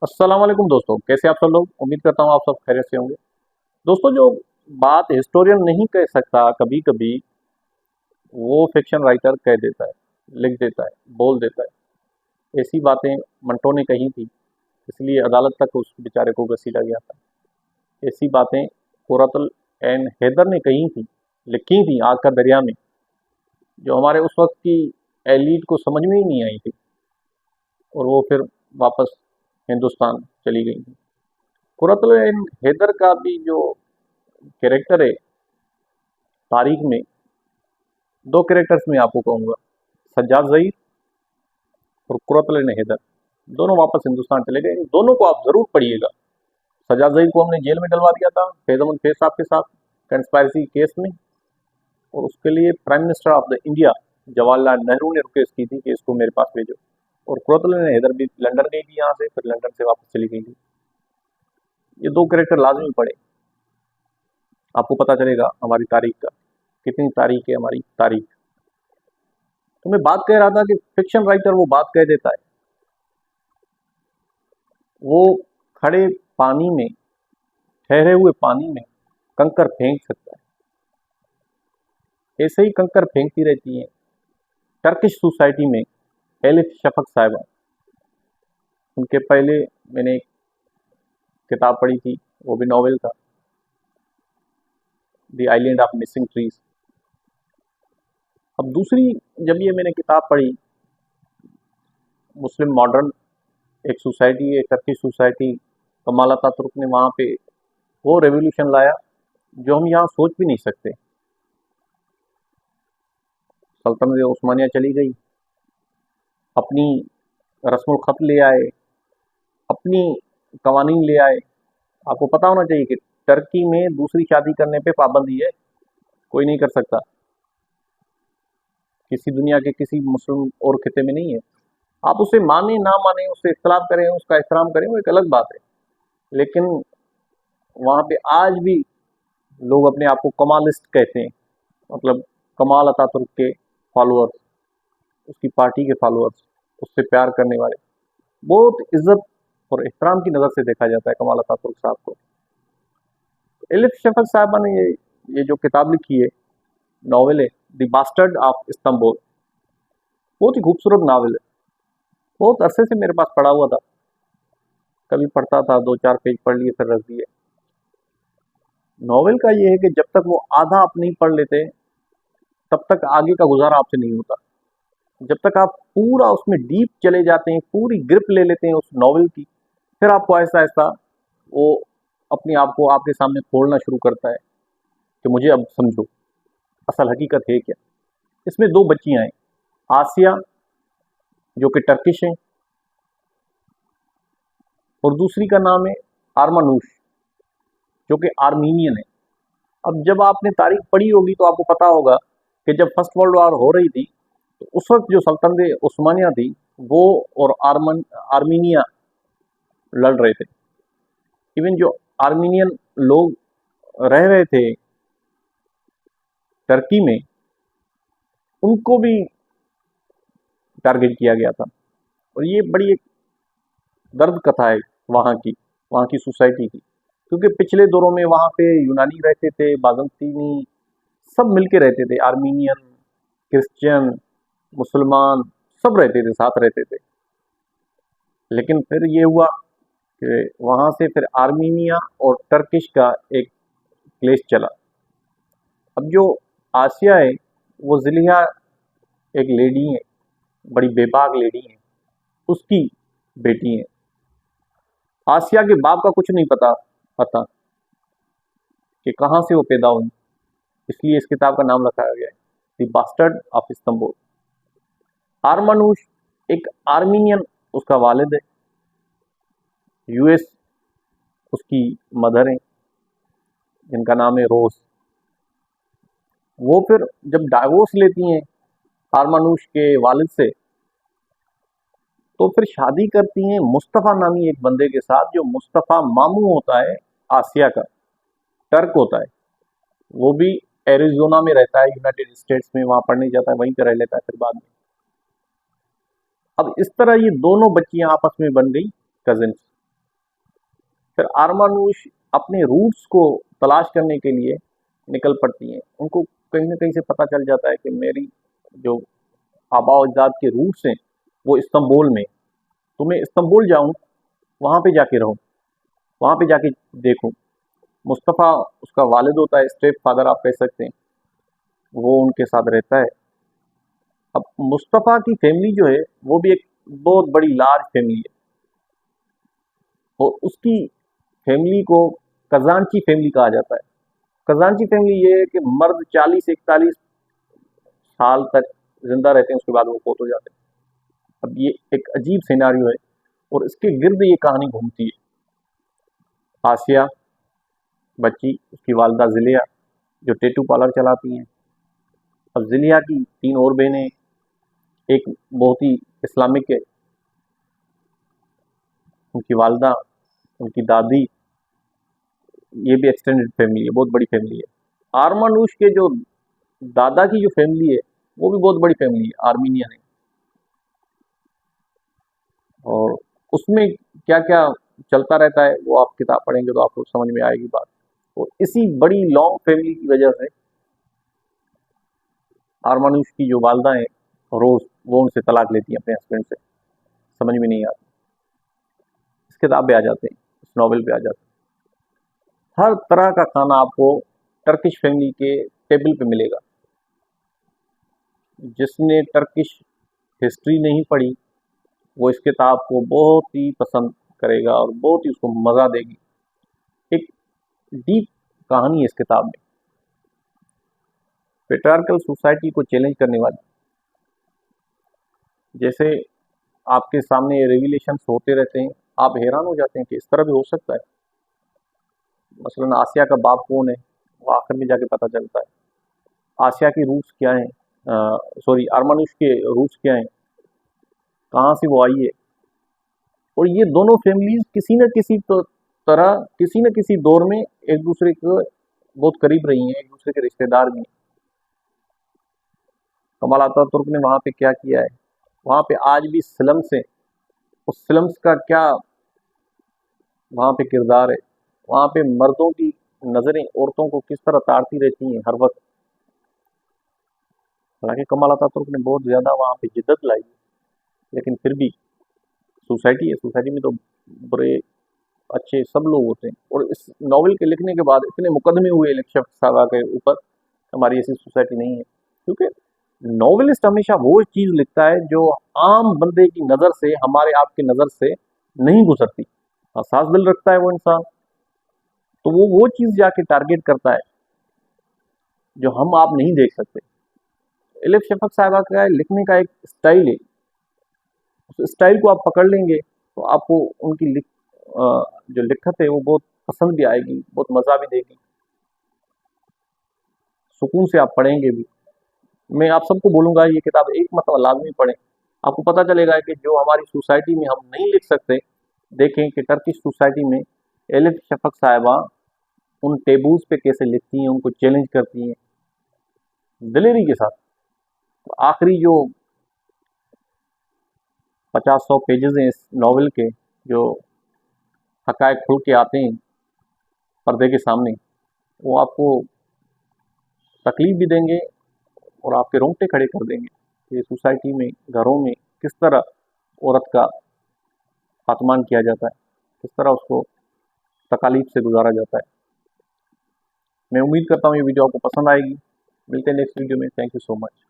अस्सलाम वालेकुम दोस्तों, कैसे आप सब लोग। उम्मीद करता हूँ आप सब खैरियत से होंगे। दोस्तों, जो बात हिस्टोरियन नहीं कह सकता कभी कभी वो फिक्शन राइटर कह देता है, लिख देता है, बोल देता है। ऐसी बातें मंटो ने कही थी, इसलिए अदालत तक उस बेचारे को घसीटा गया था। ऐसी बातें कुरातल एंड हैदर ने कही थी, लिखी थी आग का दरिया में, जो हमारे उस वक्त की एलीट को समझ में ही नहीं आई थी, और वो फिर वापस हिंदुस्तान चली गई थी। कुरातल एंड हैदर का भी जो कैरेक्टर है तारीख में, दो कैरेक्टर्स में आपको कहूँगा, सज्जाद ज़ईद और कुरतुल एंड हैदर, दोनों वापस हिंदुस्तान चले गए। इन दोनों को आप ज़रूर पढ़िएगा। सज्जाद ज़ईद को हमने जेल में डलवा दिया था फैज़ अहमद फैज़ साहब के साथ कंस्पायरेसी केस में, और उसके लिए prime minister of the India Jawaharlal Nehru ने रिक्वेस्ट की थी कि इसको मेरे पास भेजो। और कुरतुल एंड हैदर भी लंदन गई थी, यहाँ से फिर लंदन से वापस चली गई थी। ये दो कैरेक्टर लाजमी पढ़े, आपको पता चलेगा हमारी तारीख का, कितनी तारीख है हमारी तारीख। तो मैं बात कह रहा था कि फिक्शन राइटर वो बात कह देता है, वो खड़े पानी में, ठहरे हुए पानी में कंकर फेंक सकता है। ऐसे ही कंकर फेंकती रहती हैं टर्किश सोसाइटी में एलिफ शफक साहिबा। उनके पहले मैंने एक किताब पढ़ी थी, वो भी नॉवेल था, the island of missing trees. अब दूसरी जब ये मैंने किताब पढ़ी, मुस्लिम मॉडर्न एक सोसाइटी है, टर्किश सोसाइटी, कमाल अतातुर्क ने वहाँ पे वो रेवोल्यूशन लाया जो हम यहाँ सोच भी नहीं सकते। सल्तनत उस्मानिया चली गई, अपनी रस्मुल ख़त ले आए, अपनी कवानीन ले आए। आपको पता होना चाहिए कि टर्की में दूसरी शादी करने पे पाबंदी है, कोई नहीं कर सकता, किसी दुनिया के किसी मुस्लिम और खिते में नहीं है। आप उसे माने ना माने, उससे इख्तलाफ करें, उसका एहतराम करें, वो एक अलग बात है, लेकिन वहाँ पे आज भी लोग अपने आप को कमालिस्ट कहते हैं, मतलब कमाल अतातुर्क के फॉलोअर्स, उसकी पार्टी के फॉलोअर्स, उससे प्यार करने वाले। बहुत इज्जत और एहतराम की नज़र से देखा जाता है कमाल अतातुर्क साहब को। एलिफ शफक साहबा ने ये जो किताब लिखी है, नावल है द बास्टर्ड ऑफ इस्तांबुल, बहुत ही खूबसूरत नावल है। बहुत अरसे से मेरे पास पढ़ा हुआ था, कभी पढ़ता था, दो चार पेज पढ़ लिए फिर रख दिए। नॉवेल का ये है कि जब तक वो आधा आप नहीं पढ़ लेते तब तक आगे का गुजारा आपसे नहीं होता। जब तक आप पूरा उसमें डीप चले जाते हैं, पूरी ग्रिप ले लेते हैं उस नॉवेल की, फिर आपको ऐसा ऐसा वो अपने आप को आपके सामने खोलना शुरू करता है कि मुझे अब समझो असल हकीकत है क्या। इसमें दो बच्चियां हैं, आसिया जो कि टर्किश हैं, और दूसरी का नाम है आरमानूश जो कि आर्मीनियन है। अब जब आपने तारीख पढ़ी होगी तो आपको पता होगा कि जब फर्स्ट वर्ल्ड वॉर हो रही थी तो उस वक्त जो सल्तनत उस्मानिया थी वो और आर्मीनिया लड़ रहे थे। इवन जो आर्मीनियन लोग रह रहे थे टर्की में, उनको भी टारगेट किया गया था। और ये बड़ी एक दर्द कथा है वहाँ की सोसाइटी की, क्योंकि पिछले दौरों में वहाँ पे यूनानी रहते थे, बाज़ंतीनी, सब मिलके रहते थे, आर्मीनियन, क्रिश्चियन, मुसलमान, सब रहते थे, साथ रहते थे। लेकिन फिर ये हुआ कि वहाँ से फिर आर्मीनिया और टर्किश का एक क्लेश चला। अब जो आसिया है वो ज़िलिया एक लेडी है, बड़ी बेबाक लेडी है, उसकी बेटी है। आसिया के बाप का कुछ नहीं पता पता कि कहाँ से वो पैदा हुई, इसलिए इस किताब का नाम रखा गया है द बास्टर्ड ऑफ इस्तांबुल। आरमानुश एक आर्मीनियन उसका वालिद है, यूएस उसकी मदर है जिनका नाम है रोज। वो फिर जब डाइवोर्स लेती हैं आरमानुश के वालिद से, तो फिर शादी करती हैं मुस्तफ़ा नामी एक बंदे के साथ, जो मुस्तफ़ा मामू होता है आसिया का, टर्क होता है। वो भी एरिजोना में रहता है, यूनाइटेड स्टेट्स में, वहाँ पढ़ने जाता है, वहीं पर रह लेता है फिर बाद में। अब इस तरह ये दोनों बच्चियां आपस में बन गई कजिन्स। फिर आरमानुष अपने रूट्स को तलाश करने के लिए निकल पड़ती हैं। उनको कहीं ना कहीं से पता चल जाता है कि मेरी जो आबा अजदाद के रूट्स हैं वो इस्तांबुल में, तो मैं इस्तांबुल जाऊँ, वहाँ पे जाके रहूँ, वहाँ पे जाके देखूँ। मुस्तफ़ा उसका वालिद होता है, स्टेप फादर आप कह सकते हैं, वो उनके साथ रहता है। अब मुस्तफ़ा की फैमिली जो है वो भी एक बहुत बड़ी लार्ज फैमिली है, और उसकी फैमिली को खजांची फैमिली कहा जाता है। खजांची फैमिली ये है कि मर्द 40-41 साल तक जिंदा रहते हैं, उसके बाद वो फोत हो जाते हैं। अब ये एक अजीब सिनारियो है, और इसके गिर्द ये कहानी घूमती है। आसिया बच्ची, उसकी वालदा जिलिया जो टेटू पार्लर चलाती हैं। अब जिलिया की 3 और बहनें, एक बहुत ही इस्लामिक है, उनकी वालदा, उनकी दादी, ये भी एक्सटेंडेड फैमिली है, बहुत बड़ी फैमिली है। आरमानुष के जो दादा की जो फैमिली है वो भी बहुत बड़ी फैमिली है, आर्मीनियन है। और उसमें क्या क्या चलता रहता है वो आप किताब पढ़ेंगे तो आपको समझ में आएगी बात। और इसी बड़ी लॉन्ग फैमिली की वजह से आरमानुष की जो वालदा है रोज, वो उनसे तलाक लेती है अपने हस्बैंड से, समझ में नहीं आती। इस किताब पे आ जाते हैं, इस नॉवल पे आ जाते हैं। हर तरह का खाना आपको टर्किश फैमिली के टेबल पे मिलेगा। जिसने टर्किश हिस्ट्री नहीं पढ़ी वो इस किताब को बहुत ही पसंद करेगा और बहुत ही उसको मज़ा देगी। एक डीप कहानी है इस किताब में, पेट्रियार्कल सोसाइटी को चैलेंज करने वाली। जैसे आपके सामने रिविलेशंस होते रहते हैं, आप हैरान हो जाते हैं कि इस तरह भी हो सकता है। मसलन आसिया का बाप कौन है, वो आखिर में जाके पता चलता है। आसिया की रूट्स क्या हैं, सॉरी आरमानुष के रूट्स क्या हैं, कहाँ से वो आई है। और ये दोनों फैमिलीज किसी न किसी तरह, किसी न किसी दौर में एक दूसरे के बहुत करीब रही हैं, एक दूसरे के रिश्तेदार भी हैं। कमाल अतातुर्क ने वहाँ पे क्या किया है, वहाँ पे आज भी स्लम्स हैं, उस स्लम्स का क्या वहाँ पे किरदार है। वहाँ पे मर्दों की नज़रें औरतों को किस तरह ताड़ती रहती हैं हर वक्त। हालांकि कमाल अतातुर्क ने बहुत ज़्यादा वहाँ पे जिद्दत लाई, लेकिन फिर भी सोसाइटी है, सोसाइटी में तो बुरे अच्छे सब लोग होते हैं। और इस नॉवल के लिखने के बाद इतने मुकदमे हुए इलेक्शन सागा के ऊपर, हमारी ऐसी सोसाइटी नहीं है। क्योंकि नॉवेलिस्ट हमेशा वो चीज़ लिखता है जो आम बंदे की नज़र से, हमारे आपके नज़र से नहीं गुजरती। एहसास दिल रखता है वो इंसान, तो वो चीज़ जाके टारगेट करता है जो हम आप नहीं देख सकते। इलिफ शफक साहबा का लिखने का एक स्टाइल है, उस स्टाइल को आप पकड़ लेंगे तो आपको उनकी जो लिखत है वो बहुत पसंद भी आएगी, बहुत मज़ा भी देगी, सुकून से आप पढ़ेंगे भी। मैं आप सबको बोलूँगा ये किताब एक मतलब लाजमी पढ़ें। आपको पता चलेगा कि जो हमारी सोसाइटी में हम नहीं लिख सकते, देखें कि टर्किश सोसाइटी में एलिफ शफक साहिबा उन टेबूज पे कैसे लिखती हैं, उनको चैलेंज करती हैं दिलेरी के साथ। तो आखिरी जो 50-100 पेजेस हैं इस नावल के, जो हकायक खुल के आते हैं पर्दे के सामने, वो आपको तकलीफ भी देंगे और आपके रोंगटे खड़े कर देंगे। ये सोसाइटी में, घरों में किस तरह औरत का अपमान किया जाता है, किस तरह उसको तकालीफ से गुजारा जाता है। मैं उम्मीद करता हूँ ये वीडियो आपको पसंद आएगी। मिलते हैं नेक्स्ट वीडियो में। Thank you so much.